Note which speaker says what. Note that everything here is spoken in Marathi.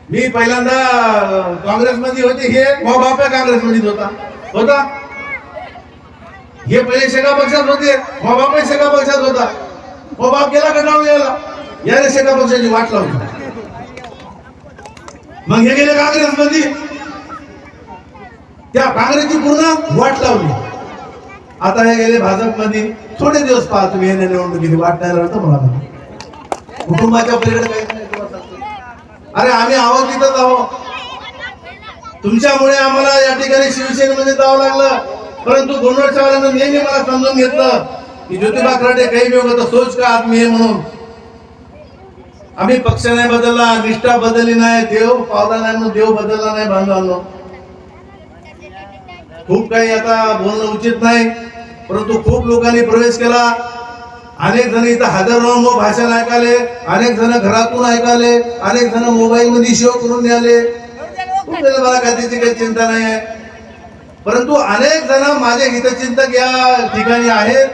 Speaker 1: मी पहिल्यांदा काँग्रेसमध्ये होते, हे मग बाप काँग्रेसमध्ये होता. हे पहिले शेका पक्षात होते, मग बाप शेका पक्षात होता. मग बाप गेला कंटाळून गेला, याने शेका पक्षाची वाट लावली. मग हे गेले काँग्रेसमध्ये, त्या काँग्रेसची पूर्ण वाट लावली. आता हे गेले भाजपमध्ये. थोडे दिवस पहा तुम्ही हे निवडणुकीची वाट नाही राहतो मला. कुटुंबाच्या पलीकडे काहीच नाही तुम्हाला सांगतो. अरे आम्ही आहोत तिथंच आहोत. तुमच्यामुळे आम्हाला या ठिकाणी शिवसेनेमध्ये जावं लागलं, परंतु गोंडवाडीवाल्यांना नेहमी मला समजून घेतलं की ज्योतिबा खराटे काही भी होगा तो सोच का आदमी आहे म्हणून. आम्ही पक्ष नाही बदलला, निष्ठा बदलली नाही, देव पावला नाही म्हणून देव बदलला नाही. बांधवांनो, खूप काही आता बोलणं उचित नाही, परंतु खूप लोकांनी प्रवेश केला. अनेक जण इथं हजर राहून भाषण ऐकाले, अनेक जण घरातून ऐकाले, अनेक जण मोबाईल मध्ये शो करून द्याले. मला काय त्याची काही चिंता नाही आहे, परंतु अनेक जण माझे हितचिंतक या ठिकाणी आहेत.